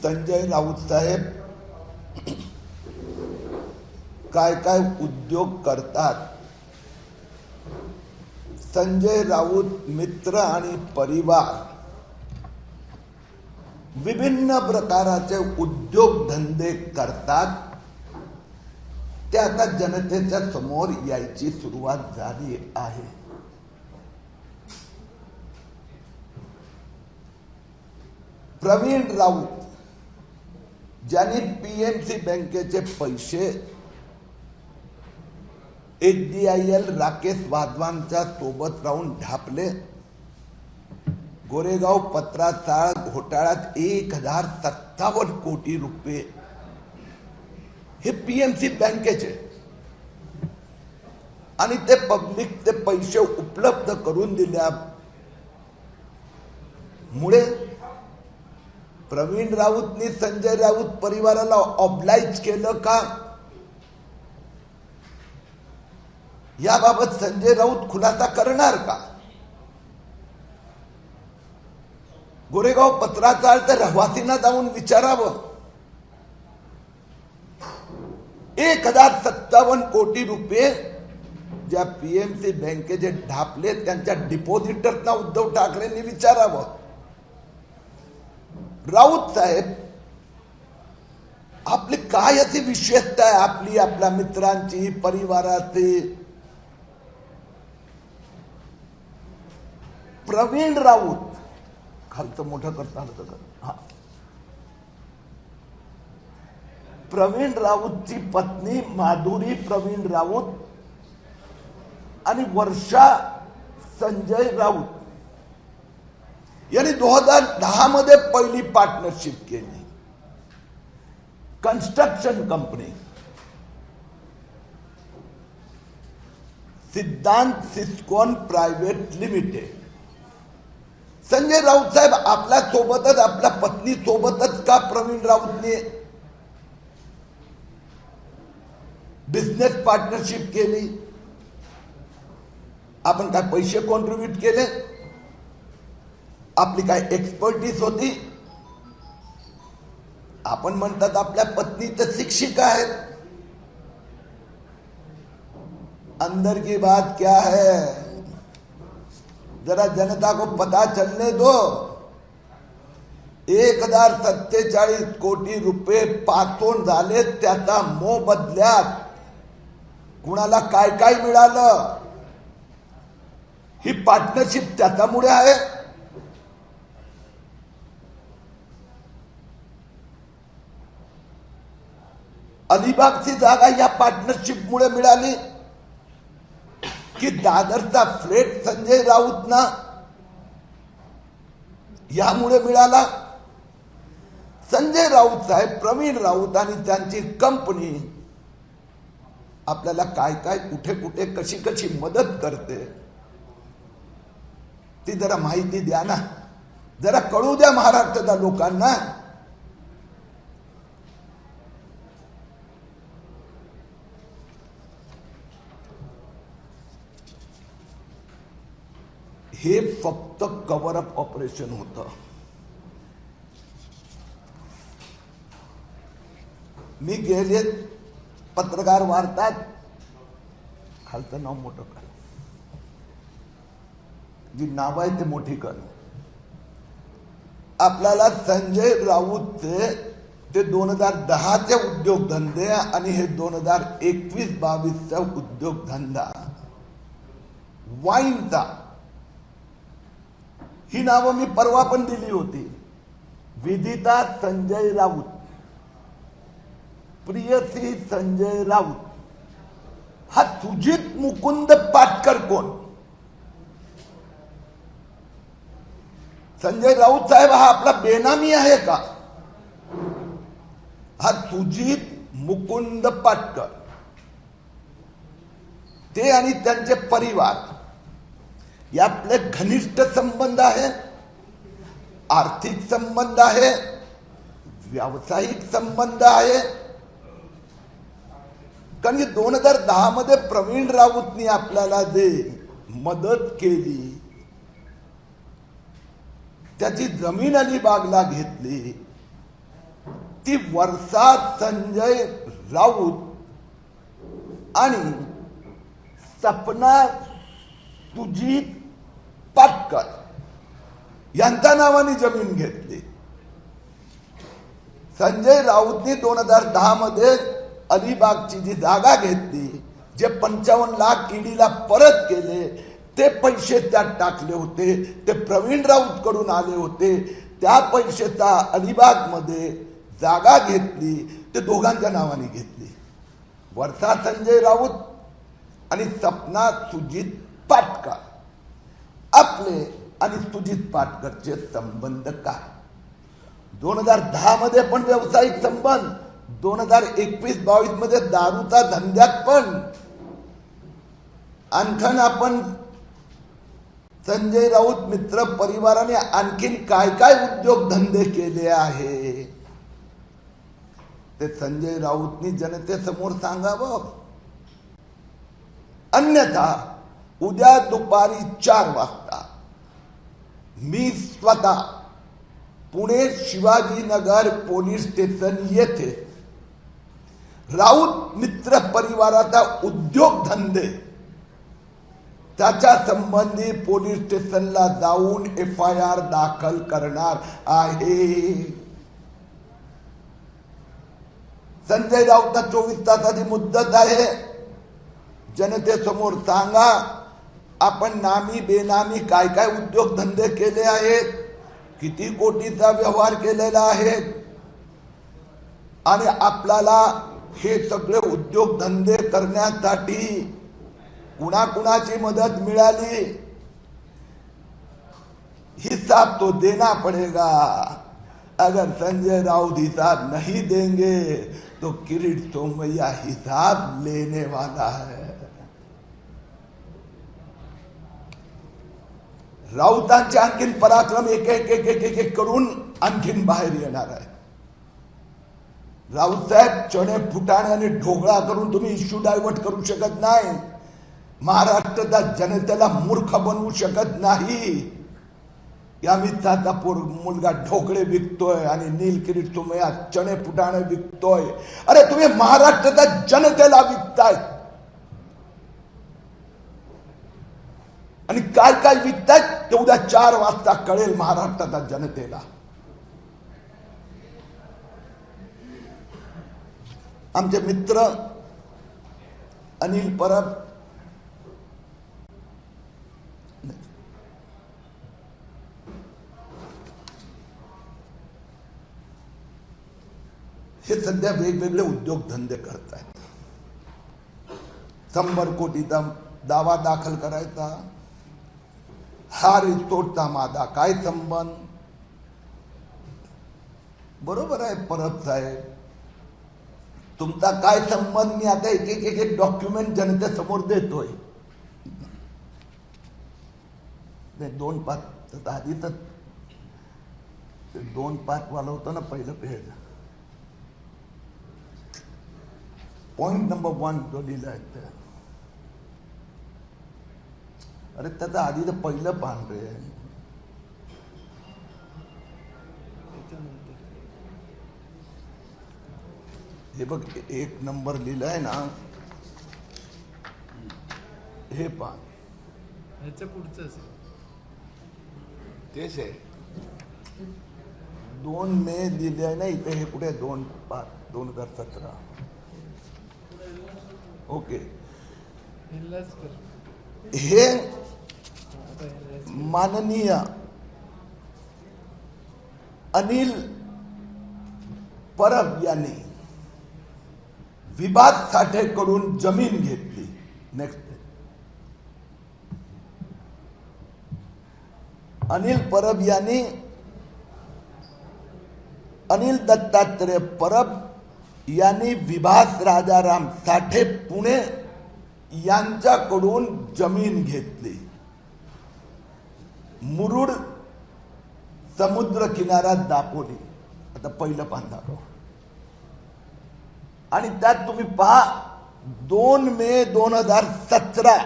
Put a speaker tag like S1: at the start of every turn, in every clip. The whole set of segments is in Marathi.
S1: संजय राऊत साहेब काय काय उद्योग करतात, संजय राऊत मित्र आणि परिवार विभिन्न प्रकाराचे उद्योगधंदे करतात, ते आता जनतेच्या समोर यायची सुरुवात झाली आहे. प्रवीण राऊत ज्यांनी पीएमसी बँकेचे पैसे HDIL राकेश वाधवानच्या सोबत राहून ढापले, गोरेगाव पत्राचाळ घोटाळ्यात 1057 कोटी रुपये हे पीएमसी बँकेचे, आणि ते पब्लिक ते पैसे उपलब्ध करून दिल्यामुळे प्रवीण राऊतनी संजय राऊत परिवाराला ऑब्लाइज केलं का, याबाबत संजय राऊत खुलासा करणार का? गोरेगाव पत्राचाळ तर रहिवासींना जाऊन विचारावं. 1057 कोटी रुपये ज्या पीएमसी बँकेचे ढापले त्यांच्या डिपॉझिटरना उद्धव ठाकरेंनी विचारावं. राऊत साहेब, आपली काय अशी विशेषता आहे आपली, आपल्या मित्रांची, परिवाराची? प्रवीण राऊत खालचं मोठं करता आलं तर हा, प्रवीण राऊतची पत्नी माधुरी प्रवीण राऊत आणि वर्षा संजय राऊत यांनी 2010 मध्ये पहिली पार्टनरशिप केली. कन्स्ट्रक्शन कंपनी सिद्धांत सिस्कॉन प्रायव्हेट लिमिटेड. संजय राऊत साहेब आपल्या सोबतच, आपल्या पत्नी सोबतच का प्रवीण राऊतने बिझनेस पार्टनरशिप केली? आपण काय पैसे कॉन्ट्रीब्यूट केले? आपली काय एक्सपर्टीज होती? आपण म्हणतात आपल्या पत्नी तर शिक्षिका आहेत. अंदर की बात क्या है, जरा जनता को पता चलने दो. 1047 कोटी रुपये पाठवून झाले, त्याचा मोबदल्यात कुणाला काय काय मिळालं? ही पार्टनरशिप त्याच्यामुळे आहे. अलिबागची जागा या पार्टनरशिप मुळे मिळाली की दादरचा फ्लॅट संजय राऊतना यामुळे मिळाला? संजय राऊत साहेब, प्रवीण राऊत आणि त्यांची कंपनी आपल्याला काय काय, कुठे कुठे, कशी कशी मदत करते ती जरा माहिती द्या ना, जरा कळू द्या महाराष्ट्राच्या लोकांना. हे फक्त कव्हर अप ऑपरेशन होतं. मी गेले पत्रकार वार्तात, खालचं नाव मोठं कर, जी नाव आहे ते मोठी कर. आपल्याला संजय राऊतचे ते 2010चे उद्योगधंदे आणि हे 2021-22चा उद्योगधंदा वाईनचा, ही नावं मी परवा पण दिली होती. विदिता संजय राऊत, प्रियसी संजय राऊत. हा सुजित मुकुंद पाटकर कोण? संजय राऊत साहेब हा आपला बेनामी आहे का? हा सुजित मुकुंद पाटकर, ते आणि त्यांचे परिवार या आपले घनिष्ठ संबंध आहे, आर्थिक संबंध आहे, व्यावसायिक संबंध आहे. कारण की 2010 मध्ये प्रवीण राऊतनी आपल्याला जे मदत केली, त्याची जमीन अलिबागला घेतली, ती वर्षा संजय राऊत आणि सपना सुजीत पाटकर यांच्या नावाने जमीन घेतली. संजय राऊतनी 2010 मध्ये अलिबागची जी जागा घेतली, जे 55 लाख ईडीला परत केले, ते पैसे त्यात टाकले होते, ते प्रवीण राऊत कडून आले होते. त्या पैशाचा अलिबाग मध्ये जागा घेतली, ते दोघांच्या नावाने घेतली. वर्षा संजय राऊत आणि सपना सुजित पाटकर. आपले आणि सुजित पाटकरचे संबंध काय? 2010 मध्ये पण व्यावसायिक संबंध, 2021-22 मध्ये दारूचा धंद्यात पण. आणखीन आपण संजय राऊत मित्र परिवाराने आणखीन काय काय उद्योगधंदे केले आहे ते संजय राऊतनी जनतेसमोर सांगावं. अन्यथा उद्या दुपारी 4 वाजता मी स्वतः पुणे शिवाजीनगर पोलीस स्टेशन येथे राऊत मित्र परिवाराचा उद्योगधंदे त्याच्या संबंधी पोलीस स्टेशनला जाऊन FIR दाखल करणार आहे. संजय राऊतला 24 तासाची मुदत आहे. जनतेसमोर सांगा आपण नामी बेनामी काय काय उद्योगधंदे केले आहेत, किती कोटीचा व्यवहार केलेला आहे, आणि आपल्याला हे सगळे उद्योगधंदे करण्यासाठी कुणाकुणाची मदत मिळाली, हिसाब तो देना पड़ेगा. अगर संजय राउत हिसाब नहीं देंगे तो किरीट सोमैया हिसाब लेने वाला है. राऊतांचे आणखीन पराक्रम एक एक एक एक एक एक करून आणखीन बाहेर येणार आहे. राऊत साहेब चणे फुटाणे आणि ढोकळा करून तुम्ही इश्यू डायव्हर्ट करू शकत नाही. महाराष्ट्राच्या जनतेला मूर्ख बनवू शकत नाही. या मित्राचा मुलगा ढोकळे विकतोय आणि नीलकिरीट सोमय्या चणे फुटाणे विकतोय. अरे तुम्ही महाराष्ट्राच्या जनतेला विकताय, आणि काय काय विकताय ते उद्या 4 वाजता कळेल महाराष्ट्राच्या जनतेला. आमचे मित्र अनिल परब हे सध्या वेगवेगळे उद्योगधंदे करत आहेत. 100 कोटीचा दावा दाखल करायचा, हा रिसोर्टचा माझा काय संबंध? बरोबर आहे परब साहेब, तुमचा काय संबंध? मी आता एक एक एक डॉक्युमेंट जनतेसमोर देतोय. 2-5 आधी तर 2-5 वाला होतं ना पहिलं पेज. पॉइंट नंबर 1 जो लिहिला आहे त्या, अरे त्याचा आधी तर पहिलं पान रे. हे बघ 1 नंबर लिहिलाय ना, हे पान
S2: ह्याच्या पुढचं
S1: तेच आहे. 2 मे दिले आहे ना इथे. हे कुठे 2/5/2017. ओके, हे माननीय अनिल परब यांनी विभाग साठेकडून जमीन घेतली. नेक्स्ट, अनिल परब यांनी अनिल दत्तात्रय परब यांनी विभास राजाराम साठे पुणे यांच्याकडून जमीन घेतली. मुरुड समुद्र किनारा दापोली. आता पहिलं पान दाखव. आणि त्यात तुम्ही पहा 2 मे 2017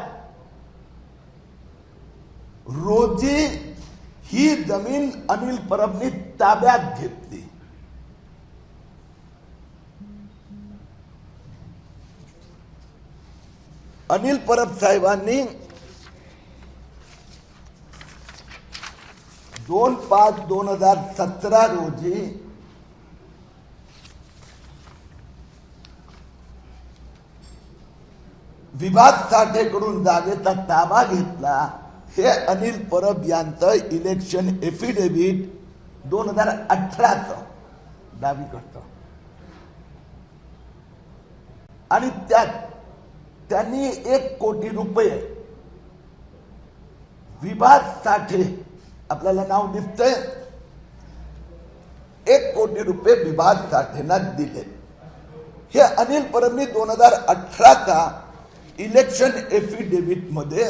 S1: रोजी ही जमीन अनिल परबनी ताब्यात घेतली. अनिल परब साहेबांनी 2/5/2017 रोजी विभाग साठेकडून जागेचा ताबा घेतला. हे अनिल परब यांचं इलेक्शन एफिडेव्हिट 2018 दावी करतं. आणि त्यात त्यांनी 1 कोटी रुपये विभाग साठे, आपल्याला नाव दिसतंय, 1 कोटी रुपये विभाग साठेंना दिले. हे अनिल परबनी 2018 इलेक्शन एफिडेव्हिट मध्ये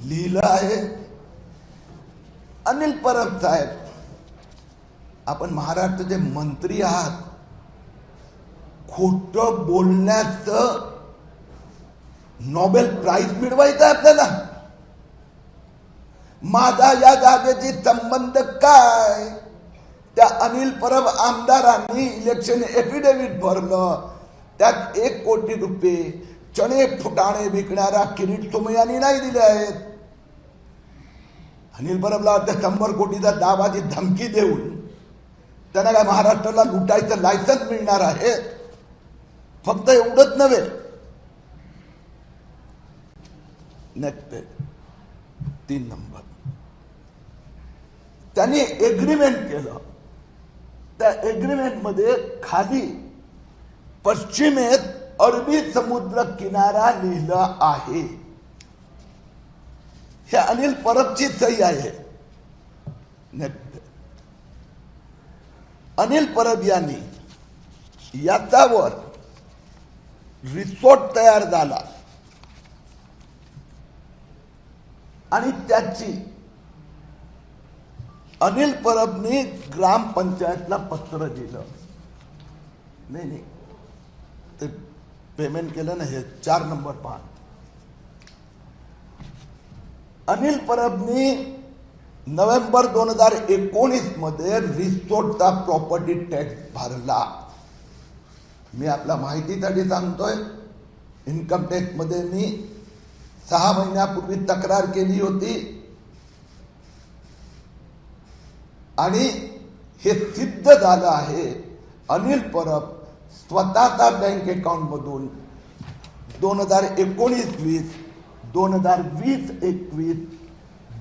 S1: लिहिलं आहे. अनिल परब साहेब, आपण महाराष्ट्राचे मंत्री आहात, खोटं बोलण्याचं नोबेल प्राइज मिळवायचं आपल्याला. माझा या जागेची संबंध काय? त्या अनिल परब आमदारांनी इलेक्शन एफिडेव्हिट भरलं, त्यात 1 कोटी रुपये चणे फुटाणे विकणारा किरीट सोमय्यांनी नाही दिले आहेत. अनिल परबला वाटतं 100 कोटीचा दावाची धमकी देऊन त्यांना काय महाराष्ट्राला लुटायचं लायसन्स मिळणार आहे. फक्त एवढंच नव्हे, नेक्स्ट 3 नंबर, त्यांनी एग्रीमेंट केलं. त्या एग्रीमेंट मध्ये खाली पश्चिमेत अरबी समुद्र किनारा लिहिलं आहे. हे अनिल परबची सही आहे. नेक्स्ट, अनिल परब यांनी याच्यावर रिसोर्ट तयार झाला आणि त्याची अनिल परबनी ग्रामपंचायतला पत्र दिलं. नाही, ते पेमेंट केलं ना. हे 4 नंबर पहा. अनिल परबनी नोव्हेंबर 2019 मध्ये रिसोर्टचा प्रॉपर्टी टॅक्स भरला. मी आपल्या माहितीसाठी सांगतोय, इन्कम टॅक्स मध्ये मी 6 महिन्यापूर्वी तक्रार केली होती आणि हे सिद्ध झालं आहे. अनिल परब स्वतःचा बँक अकाउंट मधून 2019-20, 2020-21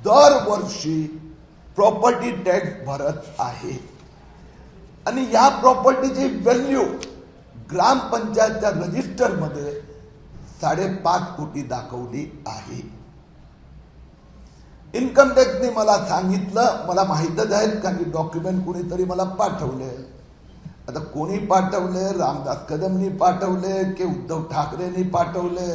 S1: दरवर्षी प्रॉपर्टी टॅक्स भरत आहे. आणि या प्रॉपर्टीची व्हॅल्यू ग्रामपंचायतच्या रजिस्टर मध्ये 5.5 कोटी दाखवली आहे. इन्कम टॅक्सने मला सांगितलं, मला माहीतच आहे कारण की डॉक्युमेंट कोणीतरी मला पाठवले. आता कोणी पाठवले, रामदास कदमनी पाठवले की उद्धव ठाकरेंनी पाठवले,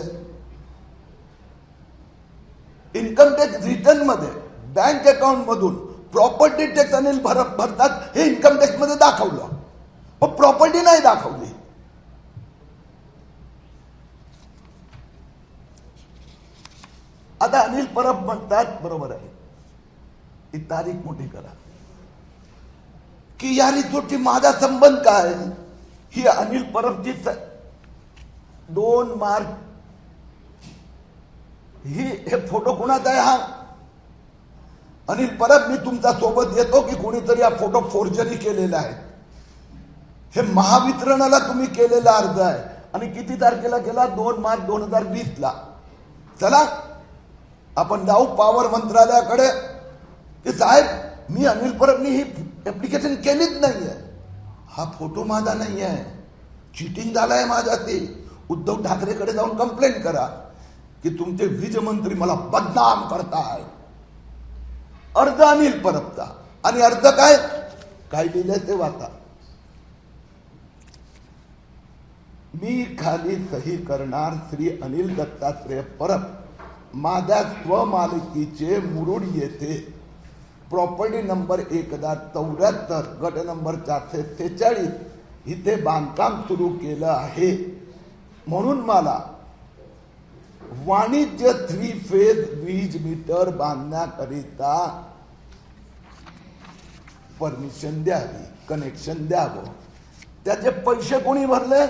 S1: इन्कम टॅक्स रिटर्न मध्ये बँक अकाउंट मधून प्रॉपर्टी टॅक्स अनिल भरतात हे इन्कम टॅक्स मध्ये दाखवलं, पण प्रॉपर्टी नाही दाखवली. आता अनिल परब म्हणतात, बरोबर आहे, ही तारीख मोठी करा की या रिसोर्टची माझा संबंध काय. ही अनिल परबची 2 मार्च, हे फोटो कोणाचा आहे? हा अनिल परब, मी तुमच्या सोबत येतो की कोणीतरी हा फोटो फोर्जरी केलेला आहे. हे महावितरणाला तुम्ही केलेला अर्ज आहे आणि किती तारखेला केला? 2 मार्च 2020 ला. चला आपण जाऊ पॉवर मंत्रालयाकडे की साहेब, मी अनिल परबनी ही ऍप्लिकेशन केलीच नाहीये, हा फोटो माझा नाही आहे, चिटिंग झालाय माझा. ते उद्धव ठाकरेकडे जाऊन कंप्लेंट करा की तुमचे वीज मंत्री मला बदनाम करताय. अर्ज अनिल परबचा. आणि अर्ज काय काय लिहिलंय ते वाचा. मी खाली सही करणार, श्री अनिल दत्तात्रय परब, माझ्या स्वमालकीचे मुरुड येथे प्रॉपर्टी नंबर 1074 गट नंबर 446 इथे बांधकाम सुरू केलं आहे. म्हणून मला वाणिज्य 3 फेज वीज मीटर बांधण्याकरिता परमिशन द्यावी, कनेक्शन द्यावं. त्याचे पैसे कोणी भरले?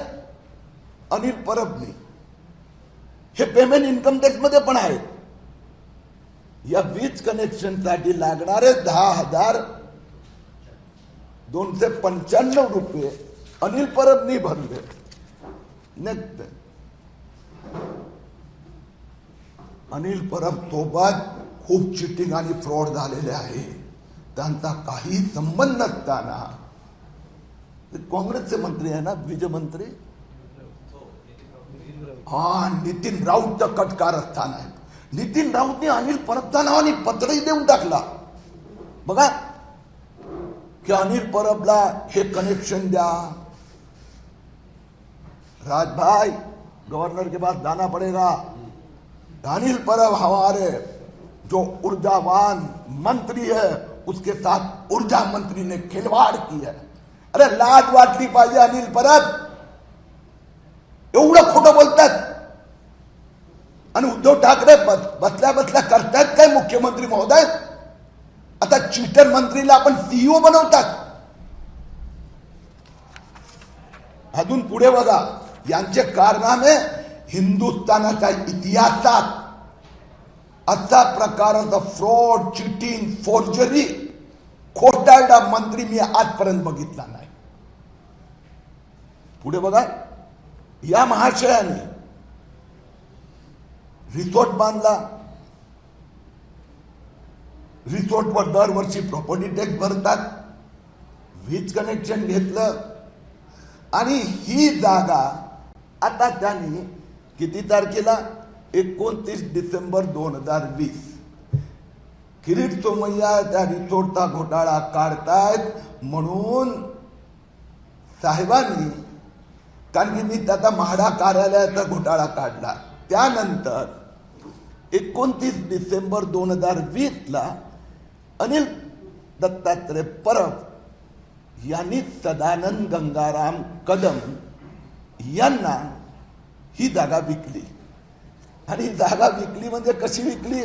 S1: अनिल परबनी. हे पेमेंट इन्कम टॅक्स मध्ये पण आहे. या वीज कनेक्शनसाठी लागणारे 10,295 रुपये अनिल परबनी भरले. नेक्स्ट, अनिल परब सोबत खूप चिटिंग आणि फ्रॉड झालेले आहे. त्यांचा काही संबंध नसताना काँग्रेसचे मंत्री आहे ना, वीज मंत्री, हा नितीन राऊत कटकारस्थान आहे. नितीन राऊतने अनिल परबच्या नावाने पत्रही देऊन टाकला बघा की अनिल परबला हे कनेक्शन द्या. राजभाई, गवर्नर के पास जाना पड़ेगा. अनिल परब हमारे जो ऊर्जावान मंत्री है उसके साथ ऊर्जा मंत्री ने खिलवाड़ की है. अरे लाज वाटली पाहिजे अनिल परब, एवढं खोटं बोलतात. आणि उद्धव ठाकरे बसल्या बसल्या करतायत काय मुख्यमंत्री महोदय? आता चीटर मंत्रीला आपण सीईओ बनवतात. अजून पुढे बघा, यांचे कारनामे हिंदुस्थानाच्या इतिहासात असा प्रकारचा फ्रॉड, चिटिंग, फोर्जरी, खोटारडा मंत्री मी आजपर्यंत बघितला नाही. पुढे बघा, या महाशयाने रिसोर्ट बांधला. रिसोर्टवर दरवर्षी प्रॉपर्टी टॅक्स भरतात. वीज कनेक्शन घेतलं आणि ही जागा आता त्यांनी किती तारखेला 29 डिसेंबर 2020 किरीट सोमय्या त्या रिसोर्टचा घोटाळा काढतायत म्हणून साहेबांनी, कारण की मी त्याचा म्हाडा कार्यालयाचा घोटाळा काढला. त्यानंतर 29 डिसेंबर 2020 ला अनिल दत्तात्रय परब यांनी सदानंद गंगाराम कदम यांना ही जागा विकली. आणि जागा विकली म्हणजे कशी विकली?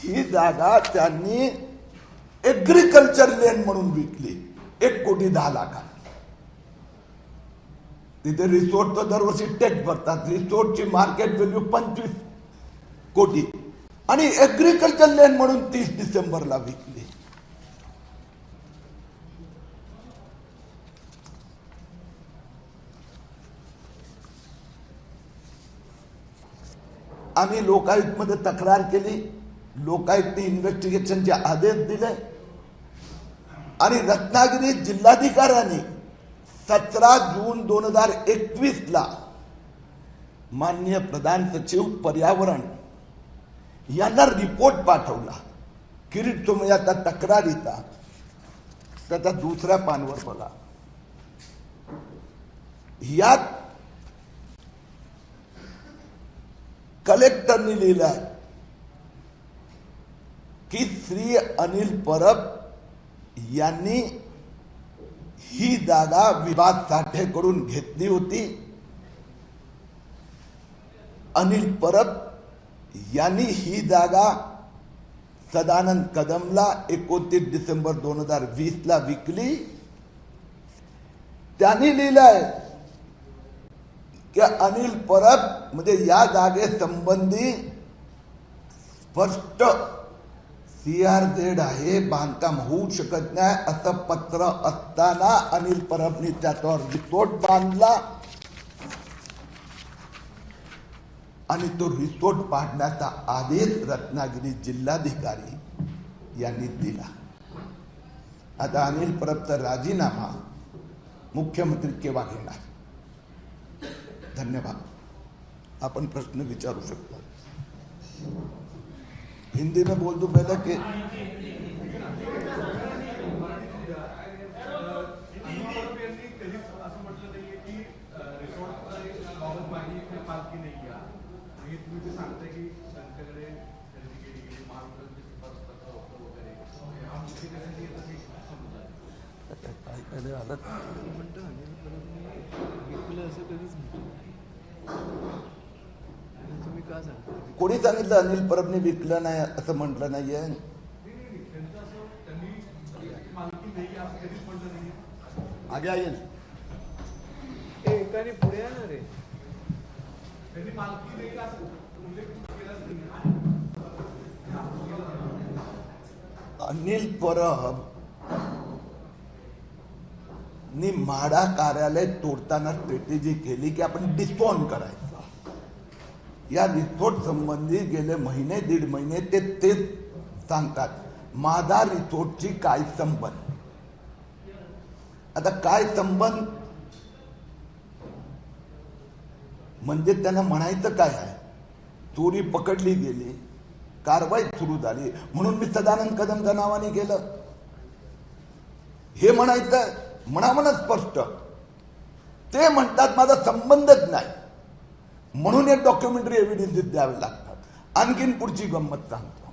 S1: ही जागा त्यांनी एग्रीकल्चर लँड म्हणून विकली 1,10,00,000. तिथे रिसोर्टचं दरवर्षी टॅक्स भरतात. रिसोर्टची मार्केट व्हॅल्यू 25 कोटी आणि एग्रीकल्चर लँड म्हणून 30 डिसेंबरला विकली. आम्ही लोकायुक्तमध्ये तक्रार केली. लोकायुक्तने इन्व्हेस्टिगेशनचे आदेश दिले आणि रत्नागिरी जिल्हाधिकाऱ्यांनी 17 जून 2021 ला माननीय प्रधान सचिव पर्यावरण यांना रिपोर्ट पाठवला किरीट सोमय्याच्या तक्रारीचा. त्याचा दुसऱ्या पानवर बघा, यात कलेक्टरनी लिहिलंय की श्री अनिल परब यांनी ही जागा विभाग साठेकडून घेतली होती. अनिल परब यांनी ही जागा सदानंद कदमला 29 डिसेंबर 2020 ला विकली. त्यांनी लिहिलंय की अनिल परब म्हणजे या जागेसंबंधी स्पष्ट CRZ आहे, बांधकाम होऊ शकत नाही असं पत्र असताना अनिल परबनी त्याच्यावर रिसोर्ट बांधला आणि तो रिसोर्ट पाडण्याचा आदेश रत्नागिरी जिल्हाधिकारी यांनी दिला. आता अनिल परबचा राजीनामा मुख्यमंत्री केव्हा घेणार? धन्यवाद. आपण प्रश्न विचारू शकता. हिंदी में बोल दो पहले कि
S2: म्हणतो अनिल परबनी विकलं असं कधीच म्हटलं नाही. तुम्ही का सांगता?
S1: कोणी सांगितलं अनिल परबनी विकलं नाही असं म्हटलं नाहीये. आगे आइए ना.
S2: हे एकाने पुढे येणार रे.
S1: अनिल परब नी म्हाडा कार्यालय तोडताना स्ट्रॅटेजी केली की आपण डिस्पॉन करायचं. या रिसोर्ट संबंधी गेले महिने दीड महिने ते सांगतात माझा रिसोर्टची काय संबंध. आता काय संबंध म्हणजे त्यांना म्हणायचं काय आहे, चोरी पकडली गेली, कारवाई सुरू झाली म्हणून मी सदानंद कदमच्या नावाने केलं हे म्हणायचं. म्हणावं ना स्पष्ट. ते म्हणतात माझा संबंधच नाही म्हणून एक डॉक्युमेंटरी एव्हिडन्सेस द्यावे लागतात. आणखीन पुढची गंमत सांगतो.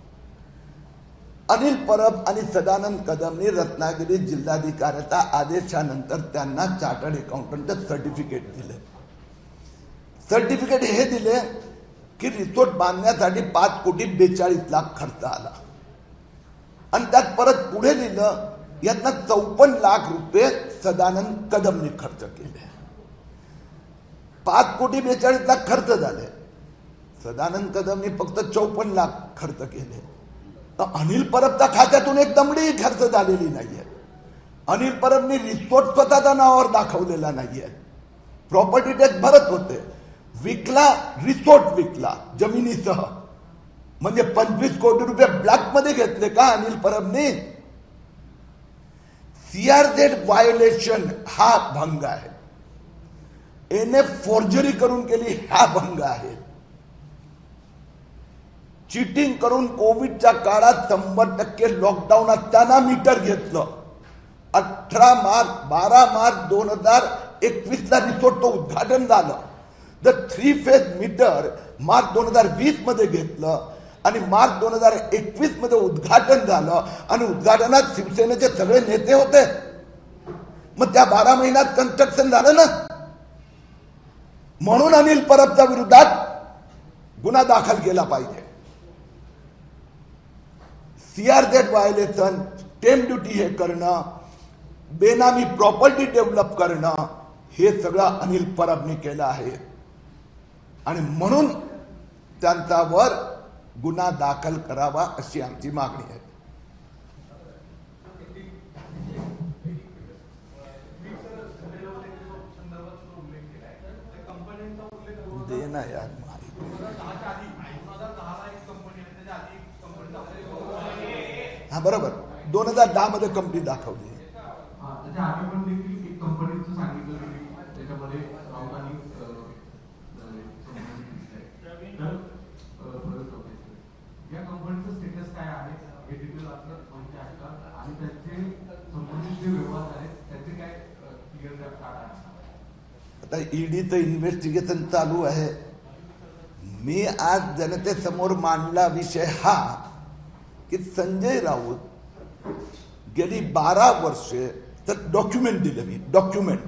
S1: अनिल परब आणि सदानंद कदमने रत्नागिरी जिल्हाधिकाऱ्याच्या आदेशानंतर त्यांना चार्टर्ड अकाउंटंटचं सर्टिफिकेट दिले. सर्टिफिकेट हे दिले की रिसोर्ट बांधण्यासाठी 5,42,00,000 खर्च आला आणि त्यात परत पुढे लिहिलं यातनं 54 लाख रुपये सदानंद कदमने खर्च केले. 5,42,00,000 खर्च झाले. सदानंद कदमने फक्त 54 लाख खर्च केले. तर अनिल परबच्या खात्यातून एक दमडी खर्च झालेली नाहीये. अनिल परबने रिसोर्ट स्वतःच्या नावावर दाखवलेला नाहीये. प्रॉपर्टी टॅक्स भरत होते, विकला, रिसोर्ट विकला जमिनीसह. म्हणजे 25 कोटी रुपये ब्लॅक मध्ये घेतले का अनिल परबने. सीआरझेड व्हायोलेशन हा भंग आहे. एनएफ फोर्जरी करून केली हा भंग आहे. चीटिंग करून कोविडच्या काळात 100% लॉकडाऊन असताना मीटर घेतलं. 12 मार्च 2021 ला रिसोर्टचं उद्घाटन झालं. द 3 फेज मीटर मार्च 2020 मध्ये घेतलं आणि मार्च 2021 मध्ये उद्घाटन झालं आणि उद्घाटनात शिवसेनेचे सगळे नेते होते. मग त्या 12 महिन्यात कन्स्ट्रक्शन झालं ना. म्हणून अनिल परबच्या विरोधात गुन्हा दाखल केला पाहिजे. सीआरझेड व्हायोलेशन, स्टेम ड्युटी हे करणं, बेनामी प्रॉपर्टी डेव्हलप करणं हे सगळं अनिल परबने केलं आहे आणि म्हणून त्यांच्यावर गुन्हा दाखल करावा अशी आमची मागणी आहे. दे ना यार हा बरोबर. 2010 मध्ये कंपनी दाखवली. आता ईडीचं इन्व्हेस्टिगेशन चालू आहे. मी आज जनतेसमोर मांडला विषय हा की संजय राऊत गेली 12 वर्षे तर डॉक्युमेंट दिले. मी डॉक्युमेंट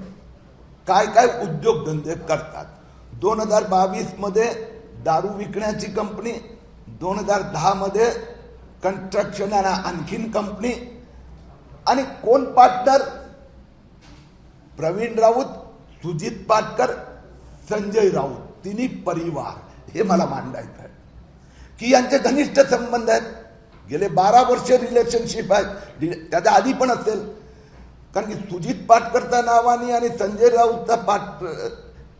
S1: काय काय उद्योगधंदे करतात. 2022 मध्ये दारू विकण्याची कंपनी, 2010 मध्ये कन्स्ट्रक्शन आणि आणखीन कंपनी आणि कोण पार्टनर, प्रवीण राऊत, सुजित पाटकर, संजय राऊत, तिन्ही परिवार. हे मला मांडायचं आहे की यांचे घनिष्ठ संबंध आहेत. गेले 12 वर्ष रिलेशनशिप आहे. त्याच्या आधी पण असेल कारण की सुजित पाटकरच्या नावाने आणि संजय राऊतचा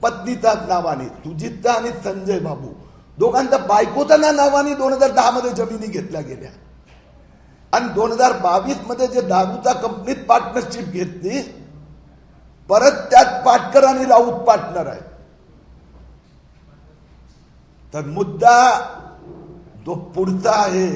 S1: पत्नीच्या नावाने, सुजितचा आणि संजय बाबू दोघांच्या बायकोच्या नावाने 2010 मध्ये जमिनी घेतल्या गेल्या आणि 2022 मध्ये जे दारूच्या कंपनीत पार्टनरशिप घेतली परत त्यात पाटकर आणि राऊत पार्टनर आहेत. तर मुद्दा जो पुढचा आहे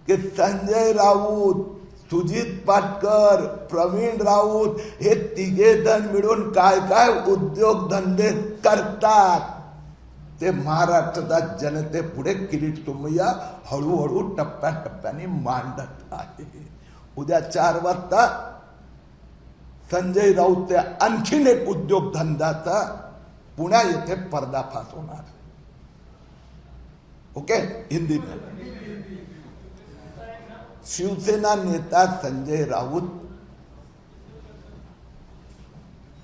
S1: की संजय राऊत, सुजित पाटकर, प्रवीण राऊत हे तिघे जण मिळून काय काय उद्योगधंदे करतात ते महाराष्ट्राच्या जनतेपुढे किरीट सोमय्या हळूहळू टप्प्याटप्प्याने मांडत आहे. उद्या 4 वाजता संजय राऊत आणखीन एक उद्योगधंद्याचा पुण्या येथे पर्दाफाश होणार. ओके. हिंदी में शिवसेना नेता संजय राउत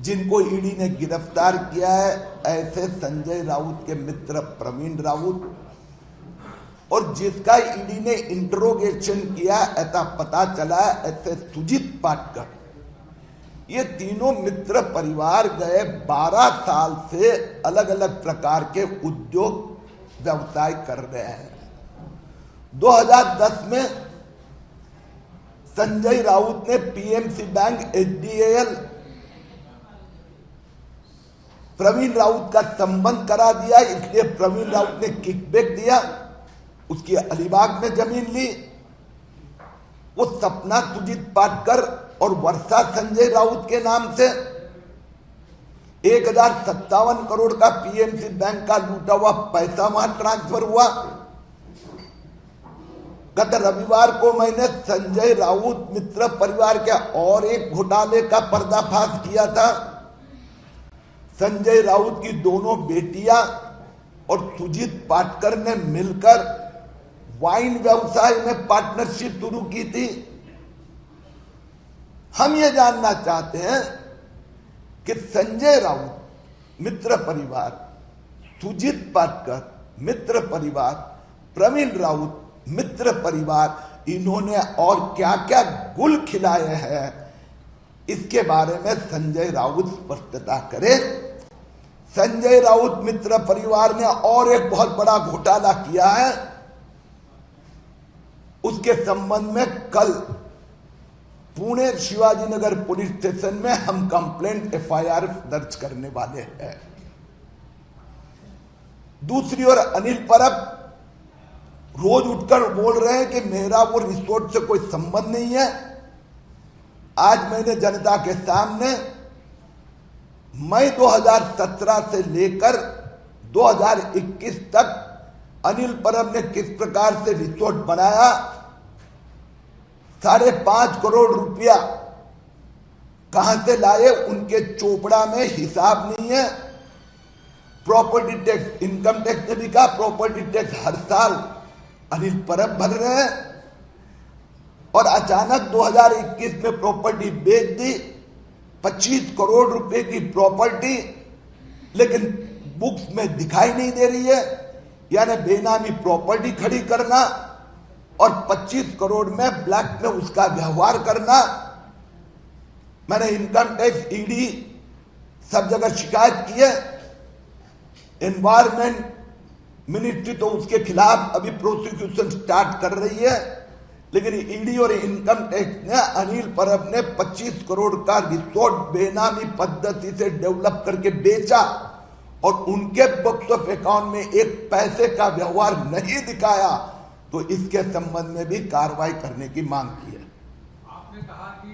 S1: जिनको ईडी ने गिरफ्तार किया है, ऐसे संजय राउत के मित्र प्रवीण राउत, और जिसका ईडी ने इंटरोगेशन किया, ऐसा पता चला ऐसे सुजीत पाटकर। ये तीनों मित्र परिवार गए 12 साल से अलग अलग प्रकार के उद्योग व्यवसाय कर रहे हैं। 2010 में संजय राउत ने PMC bank, HDL, Praveen Raut का संबंध करा दिया, इसलिए प्रवीण राउत ने किकबैक दिया, उसकी अलीबाग में जमीन ली। वो सपना सुजीत पाटकर और वर्षा संजय राउत के नाम से 1057 करोड़ का पीएमसी बैंक का लूटा हुआ पैसा वहां ट्रांसफर हुआ। गत रविवार को मैंने संजय राउत मित्र परिवार के और एक घोटाले का पर्दाफाश किया था। संजय राउत की दोनों बेटियां और सुजीत पाटकर ने मिलकर वाइन व्यवसाय में पार्टनरशिप शुरू की थी। हम ये जानना चाहते हैं कि संजय राउत मित्र परिवार, सुजीत पाटकर मित्र परिवार, प्रवीण राउत मित्र परिवार, इन्होंने और क्या क्या गुल खिलाए हैं, इसके बारे में संजय राउत स्पष्टता करे। संजय राउत मित्र परिवार ने और एक बहुत बड़ा घोटाला किया है, उसके संबंध में कल पुणे शिवाजीनगर पुलिस स्टेशन में हम कंप्लेंट एफआईआर दर्ज करने वाले हैं। दूसरी ओर अनिल परब रोज उठकर बोल रहे हैं कि मेरा वो रिसोर्ट से कोई संबंध नहीं है। आज मैंने जनता के सामने मई 2017 से लेकर 2021 तक अनिल परब ने किस प्रकार से रिसोर्ट बनाया, 5.5 करोड़ रुपया कहां से लाए, उनके चोपड़ा में हिसाब नहीं है। प्रॉपर्टी टैक्स, इनकम टैक्स ने भी कहा प्रॉपर्टी टैक्स हर साल अनिल परब भर रहे हैं, और अचानक 2021 में प्रॉपर्टी बेच दी, 25 करोड़ रुपए की प्रॉपर्टी, लेकिन बुक्स में दिखाई नहीं दे रही है। यानी बेनामी प्रॉपर्टी खड़ी करना और 25 करोड़ में ब्लैक में उसका व्यवहार करना। मैंने इनकम टैक्स, ईडी सब जगह शिकायत की है। एनवायरमेंट मिनिस्ट्री तो उसके खिलाफ अभी प्रोसिक्यूशन स्टार्ट कर रही है, लेकिन ईडी और इनकम टैक्स ने अनिल परब ने 25 करोड़ का रिसोर्ट बेनामी पद्धति से डेवलप करके बेचा और उनके बुक्स ऑफ अकाउंट में एक पैसे का व्यवहार नहीं दिखाया, तो इसके संबंध में भी कार्रवाई करने की मांग की है।
S3: आपने कहा कि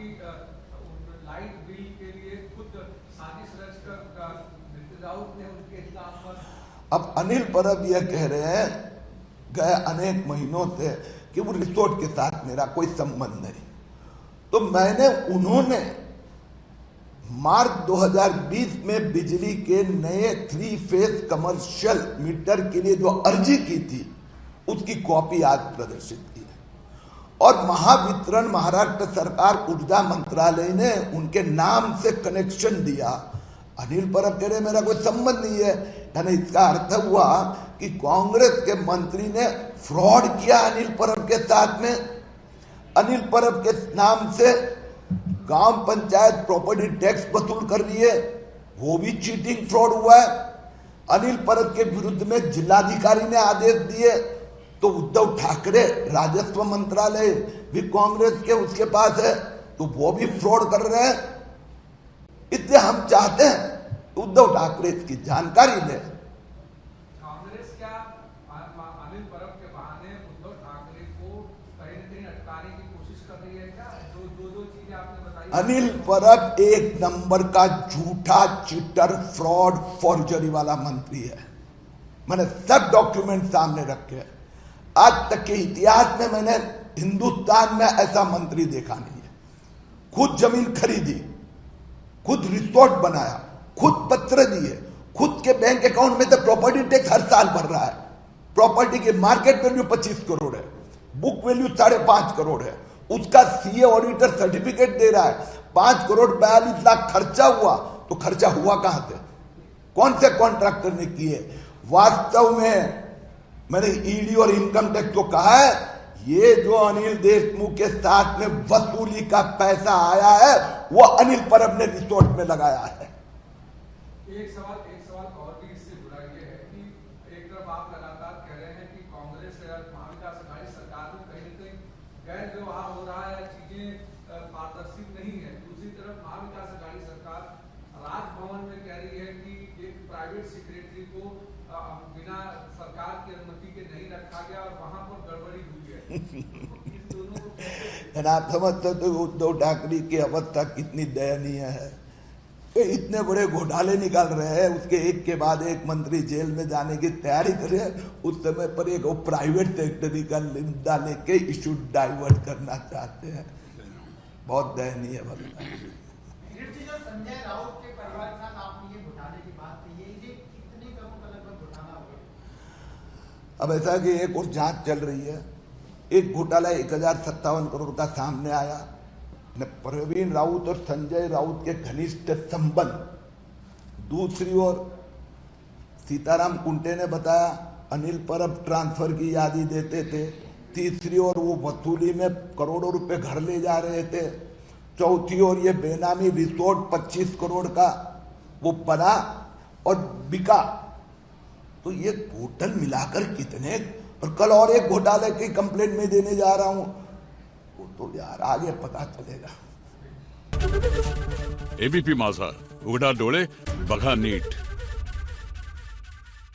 S3: लाइट बिल के लिए खुद साजिश रचकर राउत ने उनके खिलाफ पर।
S1: अब अनिल परब यह कह रहे हैं गए अनेक महीनों से कि वो रिसोर्ट के साथ मेरा कोई संबंध नहीं। तो मैंने उन्होंने मार्च 2020 में बिजली के नए 3 फेज कमर्शियल मीटर के लिए जो अर्जी की थी, उसकी कॉपी आज प्रदर्शित की है। और महावितरण महाराष्ट्र सरकार ऊर्जा मंत्रालय ने उनके नाम से कनेक्शन दिया। अनिल परब कह रहे मेरा कोई संबंध नहीं है। यानी इसका अर्थ हुआ कि कांग्रेस के मंत्री ने फ्रॉड किया अनिल परब के साथ में। अनिल परब के नाम से गांव पंचायत प्रॉपर्टी टैक्स वसूल कर रही है, वो भी चीटिंग फ्रॉड हुआ है। अनिल परब के विरुद्ध में जिलाधिकारी ने आदेश दिए, तो उद्धव ठाकरे राजस्व मंत्रालय भी कांग्रेस के उसके पास है, तो वो भी फ्रॉड कर रहे हैं। इसलिए हम चाहते हैं उद्धव ठाकरे इसकी जानकारी ले।
S3: कांग्रेस क्या अनिल परब के बहाने उद्धव ठाकरे को कहीं न कहीं अटकाने की कोशिश कर रही है क्या? दो चीजें आपने बताई।
S1: अनिल परब एक नंबर का झूठा, चीटर, फ्रॉड, फॉर्जरी वाला मंत्री है। मैंने सब डॉक्यूमेंट सामने रखे। आज तक के इतिहास में मैंने हिंदुस्तान में ऐसा मंत्री देखा नहीं है। खुद जमीन खरीदी, खुद रिसोर्ट बनाया, खुद पत्र दिए, खुद के बैंक अकाउंट में तो प्रॉपर्टी टैक्स हर साल भर रहा है। प्रॉपर्टी की मार्केट वैल्यू 25 करोड़ है, बुक वैल्यू 5.5 करोड़ है। उसका सीए ऑडिटर सर्टिफिकेट दे रहा है। 5 करोड़ 42 लाख खर्चा हुआ तो खर्चा हुआ कहां से? कौन से कॉन्ट्रैक्टर ने किए? वास्तव में मैंने ईडी और इनकम टैक्स को कहा है, ये जो अनिल देशमुख के साथ में वसूली का पैसा आया है वो अनिल परब ने रिसोर्ट में लगाया है।
S3: एक सवाल और भी इससे जुड़ा ये है कि एक तरफ आप लगातार कह रहे हैं कि कांग्रेस और महाविकास अघाड़ी सरकार में कहीं न कहीं गैर व्यवहार हो रहा है, चीजें पारदर्शी नहीं है। दूसरी तरफ महाविकास अघाड़ी सरकार राजभवन में कह रही है कि एक प्राइवेट सेक्रेटरी को बिना सरकार की अनुमति के नहीं रखा गया और वहां पर गड़बड़ी हुई है। इस दोनों को
S1: आप समझते हो तो उद्धव ठाकरे की अवस्था कितनी दयनीय है। ये इतने बड़े घोटाले निकाल रहे हैं, उसके एक के बाद एक मंत्री जेल में जाने की तैयारी कर रहे हैं, उस समय पर एक प्राइवेट सेक्रेटरी का निंदा लेके इशू डाइवर्ट करना चाहते हैं। बहुत दयनीय अवस्था है।
S4: जो संजय राउत के परिवार के साथ आपने ये घोटाले की बात कही है, ये कितने करोड़ का लगभग घोटाला हो गया?
S1: अब ऐसा कि एक और जांच चल रही है। एक घोटाला 1057 करोड़ का सामने आया न, प्रवीण राउत और संजय राउत के घनिष्ठ संबंध। दूसरी ओर सीताराम कुंटे ने बताया अनिल परब ट्रांसफर की यादी देते थे। तीसरी ओर वो वसूली में करोड़ों रुपए घर ले जा रहे थे। चौथी ओर ये बेनामी रिसोर्ट 25 करोड़ का वो बना और बिका। तो ये टोटल मिलाकर कितने, और कल और एक घोटाले की कंप्लेंट में देने जा रहा हूं, वो तो यार आगे पता चलेगा।
S5: एबीपी माझा, उघडा डोळे बघा नीट।